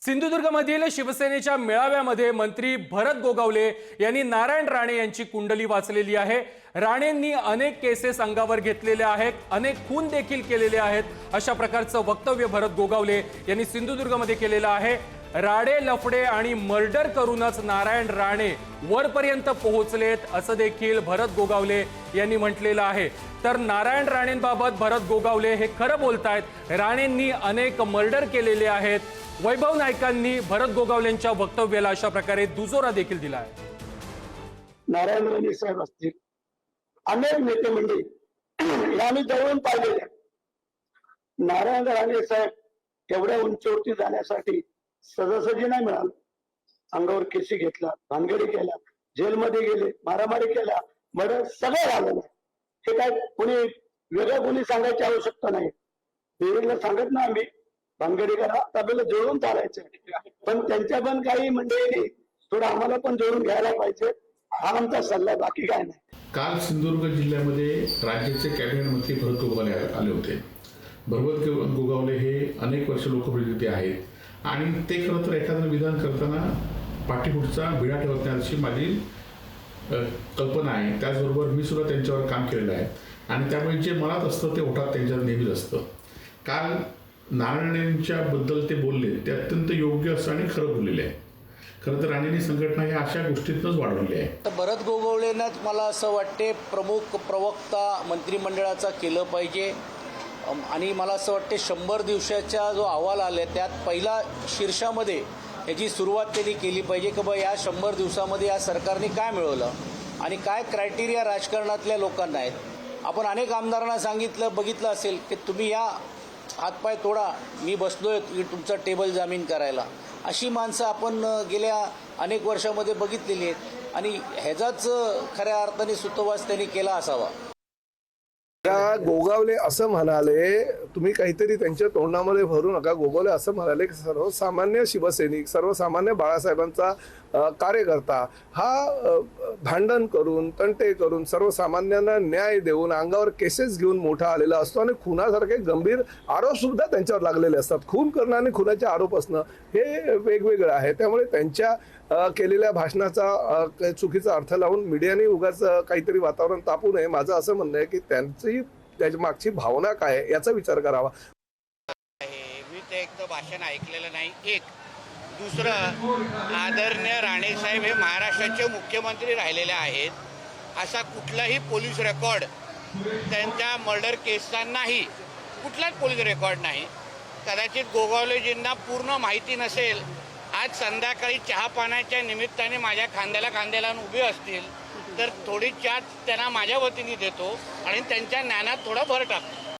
सिंधुदुर्गमधील शिवसेनेच्या मेळाव्यामध्ये मंत्री भरत गोगावले यांनी नारायण राणे यांची कुंडली वाचलेली आहे। राणेंनी अनेक केसेस अंगावर घेतलेल्या आहेत, अनेक खून देखील केलेले आहेत, अशा प्रकारचं वक्तव्य भरत गोगावले यांनी सिंधुदुर्गमध्ये केलेलं आहे। राडे लफडे आणि मर्डर करूनच नारायण राणे वरपर्यंत पोहोचलेत असं देखील भरत गोगावले यांनी म्हटलेलं आहे। तर नारायण राणेंबाबत भरत गोगावले हे खरं बोलतायत। राणेंनी अनेक मर्डर केलेले आहेत। वैभव नाईकांनी भरत गोगावलेंच्या वक्तव्याला अशा प्रकारे दुजोरा देखील दिला आहे। नारायण राणे साहेब असतील, अनेक नेते मंडळी आम्ही जवळून पाहिलेले। नारायण राणे साहेब एवढ्या उंचीवरती जाण्यासाठी सहजासहजी नाही मिळालं। अंगावर केसी घेतला, भानगडी केला, जेलमध्ये गेले, मारामारी केला, मर्डर सगळं झालं। हे काय कोणी वेगळं कोणी सांगायची आवश्यकता नाही। वेगळं सांगत ना आम्ही भानगडी करा, आपल्याला जोडून चालायचं। पण त्यांच्या पण काही मंडळींनी थोडं आम्हाला पण जोडून घ्यायला पाहिजे, हा आमचा सल्ला, बाकी काय नाही। काल सिंधुदुर्ग जिल्ह्यामध्ये राज्याचे कॅबिनेट मंत्री भरत गोगावले आले होते। भरत गोगावले हे अनेक वर्ष लोकप्रतिनिधी आहेत आणि ते खरं तर एखादं विधान करताना पाठीपुढचा बिडा ठेवण्याची माझी कल्पना आहे। त्याचबरोबर मी सुद्धा त्यांच्यावर काम केलेलं आहे आणि त्यामुळे जे मनात असतं ते ओठात त्यांच्यावर नेहमीच असतं। काल नारायणांच्या बद्दल ते बोलले ते अत्यंत योग्य असं आणि खरं बोललेले आहे। खरं तर राणेंनी संघटना ह्या अशा गोष्टीतच वाढवली आहे। तर भरत गोगावलेंनाच मला असं वाटते प्रमुख प्रवक्ता मंत्रिमंडळाचा केलं पाहिजे आणि मला असं वाटते 100 दिवसाचा जो अहवाल आला त्यात पहिला शीर्षामध्ये याची सुरुवात त्यांनी केली पाहिजे की बा या 100 दिवसामध्ये या सरकारने काय मिळवलं आणि काय क्रायटेरिया राजकारणातल्या लोकांना आहेत। आपण अनेक आमदारांना सांगितलं बघितलं असेल की तुम्ही या हातपाय तोडा, मी बसलोय तुमचा टेबल जामीन करायला, अशी माणसं आपण गेल्या अनेक वर्षामध्ये बघितलेली आहेत आणि ह्याचाच खऱ्या अर्थाने सुतोवाच त्यांनी केला असावा। त्या गोगावले असं म्हणाले, तुम्ही काहीतरी त्यांच्या तोंडामध्ये भरू नका। गोगावले असं म्हणाले की सर्वसामान्य शिवसैनिक, सर्वसामान्य बाळासाहेबांचा कार्यकर्ता हा भांडण करून, तंटे करून, सर्वसामान्यांना न्याय देऊन, अंगावर केसेस घेऊन मोठा आलेला असतो आणि खुनासारखे गंभीर आरोप सुद्धा त्यांच्यावर लागलेले असतात। खून करणं आणि खुनाचे आरोप असणं हे वेगवेगळं आहे। त्यामुळे त्यांच्या केलेल्या भाषणाचा चुकीचा अर्थ लावून मीडियाने उगाच काहीतरी वातावरण तापू नये। माझं असं म्हणणं आहे की त्याच्या मागची भावना काय आहे याचा विचार करावा। मी ते एक तर भाषण ऐकलेलं नाही। एक दुसरं, आदरणीय राणे साहेब हे महाराष्ट्राचे मुख्यमंत्री राहिलेले आहेत। असा कुठलाही पोलीस रेकॉर्ड त्यांच्या मर्डर केसचा नाही, कुठलाच पोलीस रेकॉर्ड नाही। कदाचित गोगावलेजींना पूर्ण माहिती नसेल। आज संध्याकाळी चहा पाण्याच्या निमित्ताने माझ्या खांद्याला खांद्याला उभे असतील तर थोडी चहा त्यांना माझ्या वतीने देतो आणि त्यांच्या ज्ञानात थोडा भर टाकतो।